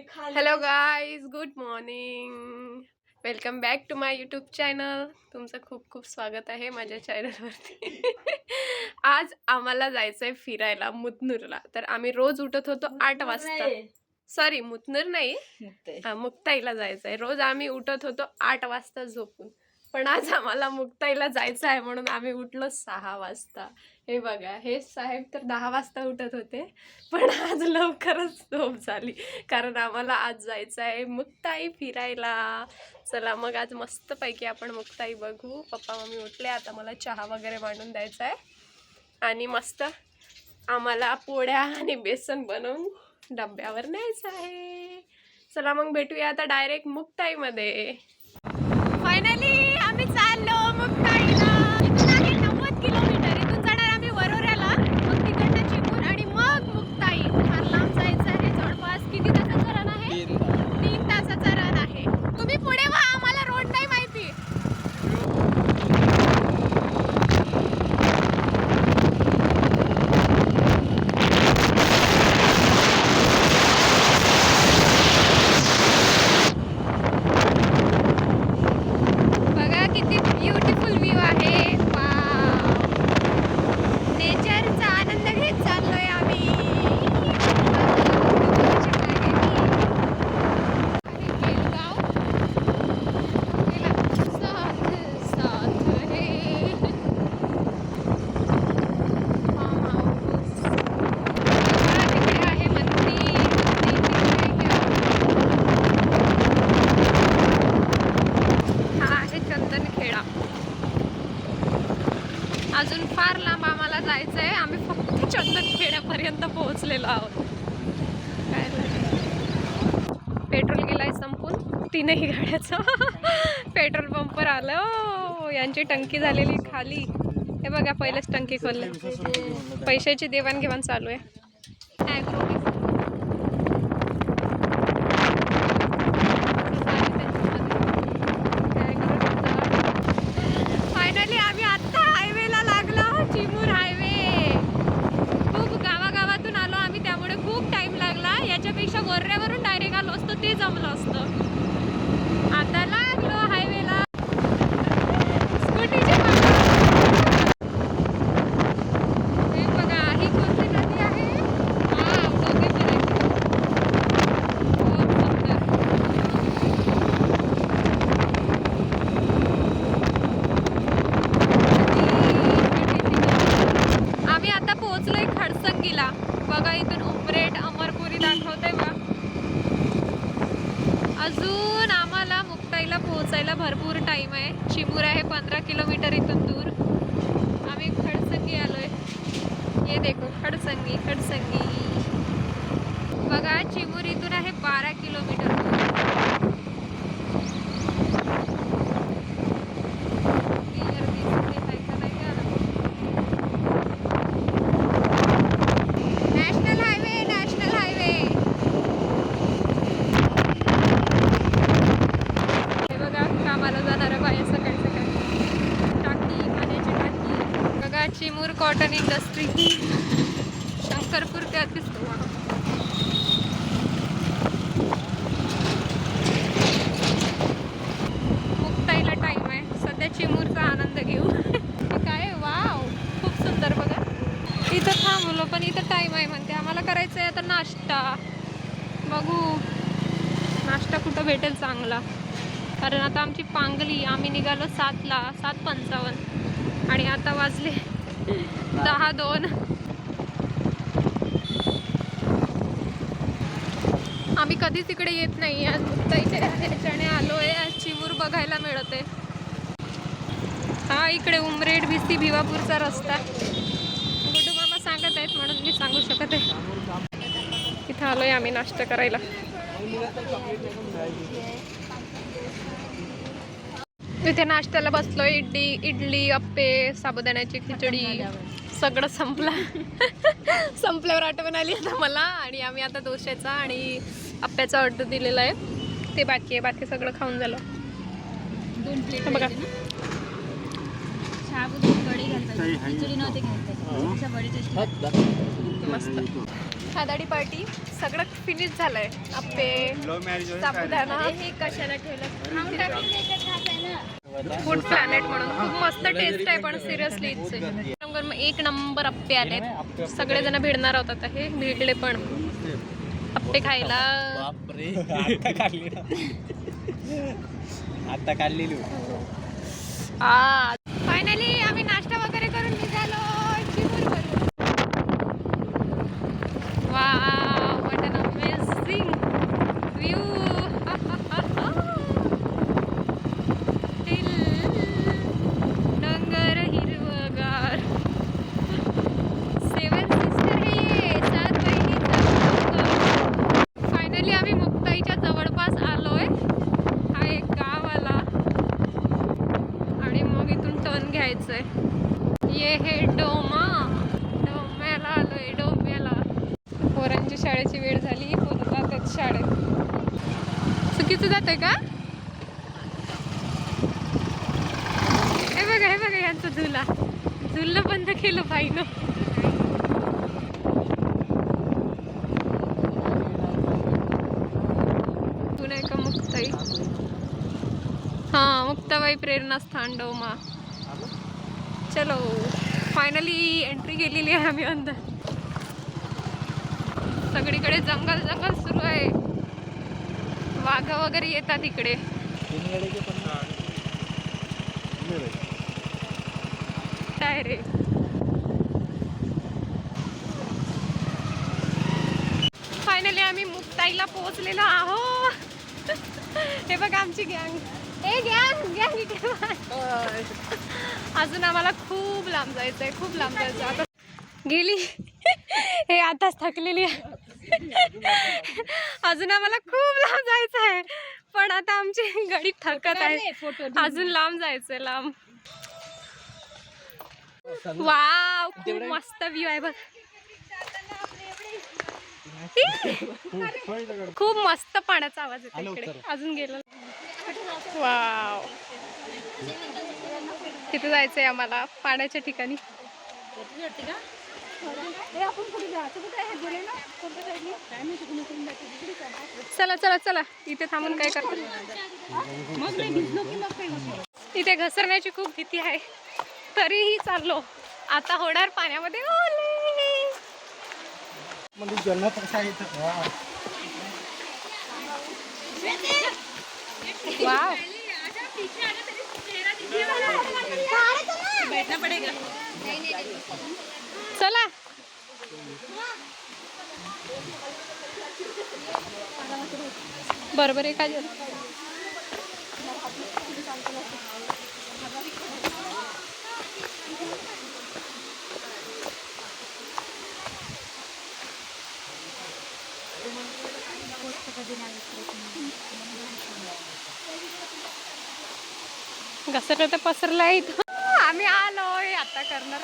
Hello guys, good morning. Welcome back to my YouTube channel. तुमचं खूप खूप स्वागत आहे माझ्या चॅनलवरती. आज आम्हाला जायचं आहे फिरायला मुतनूरला. तर आम्ही रोज उठत होतो 8 वाजता. सॉरी, मुतनूर नाही, मुक्ताईला जायचं आहे. रोज आम्ही उठत होतो 8 वाजता झोपून. पण आज आम्हाला मुक्ताईला जायचं आहे म्हणून आम्ही उठलो 6 वाजता. हे बघा, हे साहेब तर 10 वाजता उठत होते, पण आज लवकरच झोप झाली कारण आम्हाला आज जायचं आहे मुक्ताई फिरायला. चला मग आज मस्तपैकी आपण मुक्ताई बघू. पप्पा मम्मी उठले, आता मला चहा वगैरे मांडून द्यायचा आहे आणि मस्त आम्हाला पोळ्या आणि बेसन बनवून डब्यावर न्यायचं आहे. चला मग भेटूया आता डायरेक्ट मुक्ताईमध्ये. फायनली आम्ही चाललो मुक्ताईला. इथून आहे 90 किलोमीटर. इथून जाणार आम्ही वरोऱ्याला, मग तिकडनं चिमूर आणि मग मुक्ताई. फार लांब जायचं आहे. जवळपास किती तासाचा रन आहे? 3 तासाचा रन आहे. तुम्ही पुढे व्हा, आम्हाला रोड नाही माहिती. बघा किती ब्युटिफुल व्ह्यू आहे. नेचरचा आनंद घेत चाललोय आम्ही. अजून फार लांब आम्हाला जायचं आहे. आम्ही फक्त चंदनखेड्यापर्यंत पोहोचलेलो आहोत. पेट्रोल गेलाय संपून. 3ही गाड्याचं पेट्रोल पंपवर आलं. यांची टंकी झालेली खाली. हे बघा, पहिलेच टंकी खोलले. पैशाची देवाणघेवाण चालू आहे. फायनली आम्ही आता हायवेला लागलो. चिमूर हायवे. खूप गावागावातून आलो आम्ही, त्यामुळे खूप टाइम लागला. याच्यापेक्षा वरऱ्यावरून डायरेक्ट आलो असतो ते जमलं असतं. आता लागलो हायवेला. स्कूटीचे हे बघा, ही कोणती नदी आहे? आम्ही आता पोहोचलोय खडसंगीला. बघा, इथून उमरेड अमरपुरी दाखवतंय बा. अजून आम्हाला मुक्ताईला पोहोचायला भरपूर टाइम आहे. चिमूर आहे 15 किलोमीटर इथून दूर. आम्ही खडसंगी आलोय. ये देखो, खडसंगी खडसंगी. बघा, चिमूर इथून आहे 12 किलोमीटर दूर. National highway, national highway. हे बघा, कामाला जाणाऱ्या बाया सकाळी सकाळी. टाकी, पाण्याची टाकी. बघा, चिमूर कॉटन इंडस्ट्री. शंकरपूर त्यात दिसतो. मुक्ताईला टाइम आहे. सध्या चिमूरचा आनंद घेऊ. काय वाव, खूप सुंदर. बघा, इथं थांबलो पण इथं टाइम आहे म्हणते. आम्हाला करायचं आहे आता नाश्ता. बघू नाश्ता कुठं भेटेल चांगला, कारण आता आमची पांगली. आम्ही निघालो 7ला, 7:55 आणि आता वाजले 10:02. आम्ही कधीच इकडे येत नाही. आज मुक्ताईच्या ह्याच्याने आलोय. आज चिमूर बघायला मिळते. हा इकडे उमरेड भिसी भिवापूरचा रस्ता. गुड्डू मामा सांगत आहेत म्हणून मी सांगू शकत आहे. इथं आलोय आम्ही नाश्ता करायला. इथे नाश्त्याला बसलोय. इडली, अप्पे, साबुदाण्याची खिचडी सगळं संपल्यावर आठवण आली आता मला. आणि आम्ही आता डोश्याचा आणि अप्प्याचा ऑर्डर दिलेला आहे. ते बाकी आहे. बाकी सगळं खाऊन झालं. 2 प्लेट बघा, कढी घालतात. खिचडी नव्हते घालतात. मस्त. खादाडी पार्टी सगळं फिनिश झालंय. आप्पे, साबुदाणा. हे कशाला ठेवलं? फूड प्लॅनेट म्हणून खूप मस्त टेस्ट आहे, पण सिरियसली एक नंबर आप्पे आलेत. सगळेजण भिडणार होतात, हे भिडले पण आप्पे खायला. आता काढलेली फायनली आम्ही नाश्ता वगैरे करून निघालो चिमूरवरून. Wow, what an amazing view. डोंगर हिरवगार. 7 सिस्टर हे 7 बहिणीचा. फायनली आम्ही मुक्ताईच्या जवळपास आलोय. हा एक गाव आला आणि मग इथून टर्न घ्यायचंय. ये हे डोम्याला आलोय, डोम्याला. पोरांची शाळेची वेळ झाली, पोरं जातात शाळेत. चुकीचं जातंय का? हे बघा यांचं झुला बंद केलं बाईनं. तू नाही का मुक्ताई? हा, मुक्ताबाई प्रेरणास्थान डोमा. चलो, फायनली एंट्री केलेली आहे आम्ही अंदर. सगळीकडे जंगल सुरू आहे. वाघ वगैरे येतात इकडे. काय रे? फायनली आम्ही मुक्ताईला पोहोचलेलो आहोत. हे बघा आमची गँग. गँग इकडे. अजून आम्हाला खूप लांब जायचंय, खूप लांब जायचं. आता गेली हे आताच थकलेली आहे. अजून आम्हाला खूप लांब जायचं आहे, पण आता आमची गाडी थकत आहे. अजून लांब जायचंय, लांब. वाव, खूप मस्त व्ह्यू आहे बघ. खूप मस्त पाण्याचा आवाज येतो इकडे. अजून गेलो. वाव, तिथे जायचंय आम्हाला, पाण्याच्या ठिकाणी. चला चला चला, इथे थांबून काय करतो? इथे घसरण्याची खूप भीती आहे, तरीही चाललो. आता होणार पाण्यामध्ये. वाव, बैठना पडेगा. चला. बरोबर आहे का? घसरलं तर पसरलाय इथं. आम्ही आलोय, आता करणार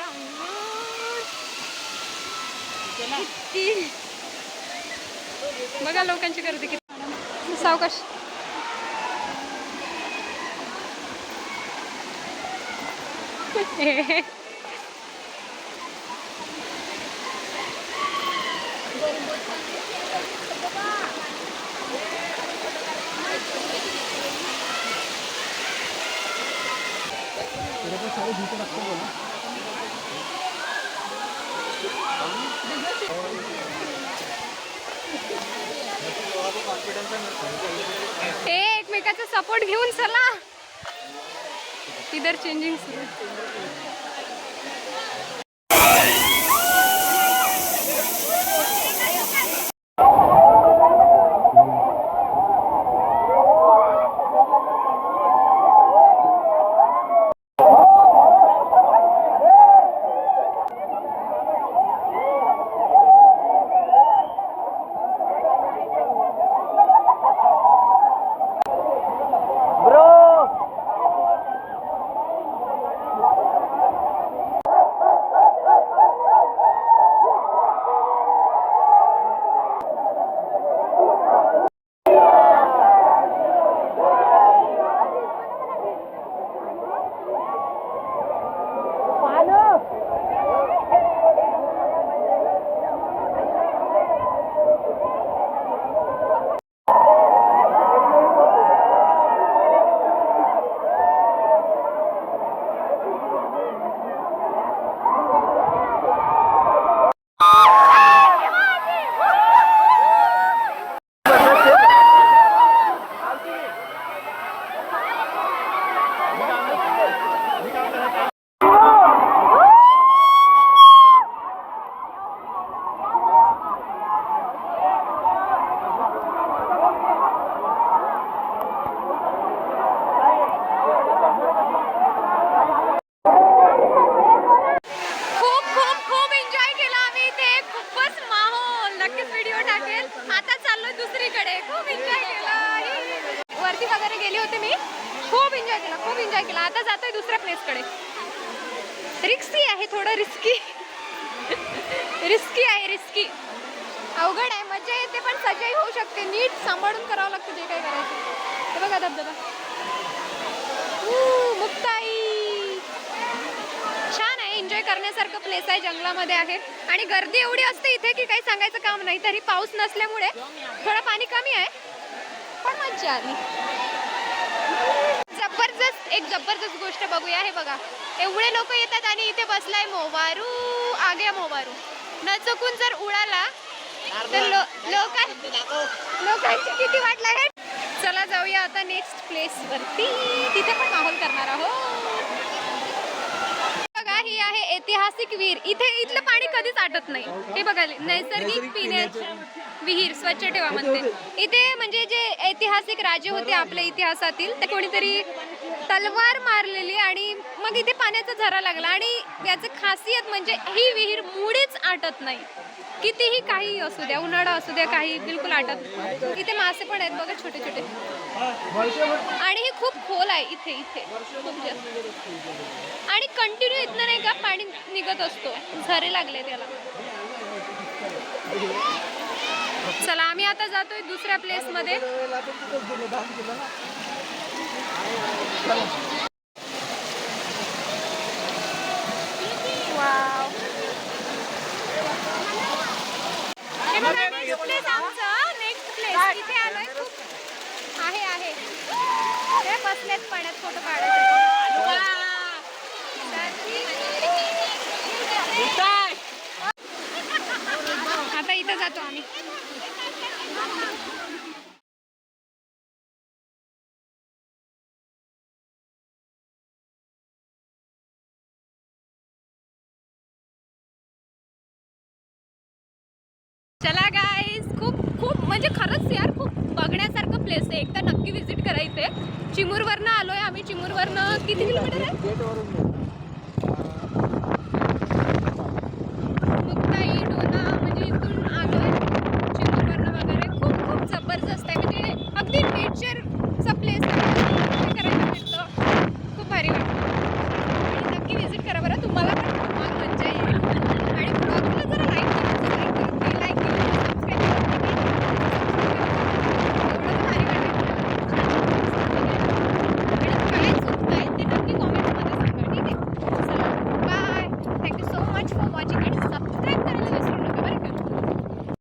किती. बघा लोकांची गर्दी किती. सावकाश. एकमेकाचा सपोर्ट घेऊन चला. इधर चेंजिंग सुरू. होते मी, खूप एन्जॉय केला. आता जातोय दुसऱ्या प्लेसकडे. रिस्की आहे, थोडं रिस्की आहे. अवघड आहे, मजा येते पण सजाई होऊ शकते. नीट सांभाळून करावं लागतं जे काही करायचं. हे बघा धबधबा, मुक्ताई. छान आहे, एन्जॉय करण्यासारखं प्लेस आहे, जंगलामध्ये आहे. आणि गर्दी एवढी असते इथे की काही सांगायचं काम नाही. तरी पाऊस नसल्यामुळे थोडं पाणी कमी आहे, पण मजा आली. जबरदस्त गोष्ट बघूया. हे बघा, एवढे लोक येतात आणि इथे बसलाय मोवारू. आग्या मोवारू न चुकून जर उडाला तर लोकांची किती वाट लागेल. चला जाऊया आता नेक्स्ट प्लेस वरती, तिथे पण माहोल करणार आहोत. बघा, ही आहे ऐतिहासिक विहीर. इथलं पाणी कधीच आटत नाही. हे बघा, नैसर्गिक पिण्याची विहीर, स्वच्छ ठेवा म्हणते. इथे म्हणजे जे ऐतिहासिक राजे होते आपल्या इतिहासातील, ते कोणीतरी तलवार मारलेली आणि मग इथे पाण्याचा झरा लागला. आणि याचं खासियत म्हणजे ही विहीर मुळीच आटत नाही. कितीही काही असू द्या, उन्हाळा असू द्या, काही बिलकुल आटत नाही. इथे मासे पण आहेत बघा, छोटे छोटे. आणि ही खूप खोल आहे इथे खूप जास्त. आणि कंटिन्यू इथनं नाही का पाणी निघत असतो, झरे लागले त्याला. चला, आम्ही आता जातोय दुसऱ्या प्लेस मध्ये. वाव, हे बघा, नेक्स्ट प्लेस आमचं. नेक्स्ट प्लेस इथे आलोय. खूप आहे. हे बसलेत पाण्यात, फोटो काढायचे. आता इथं जातो आम्ही. चला गाईज, खूप म्हणजे खरंच यार, खूप बघण्यासारखं प्लेस आहे. एकदा नक्की विजिट करायचंय. चिमूरवरनं आलोय आम्ही. चिमूरवरनं किती किलोमीटर आहे?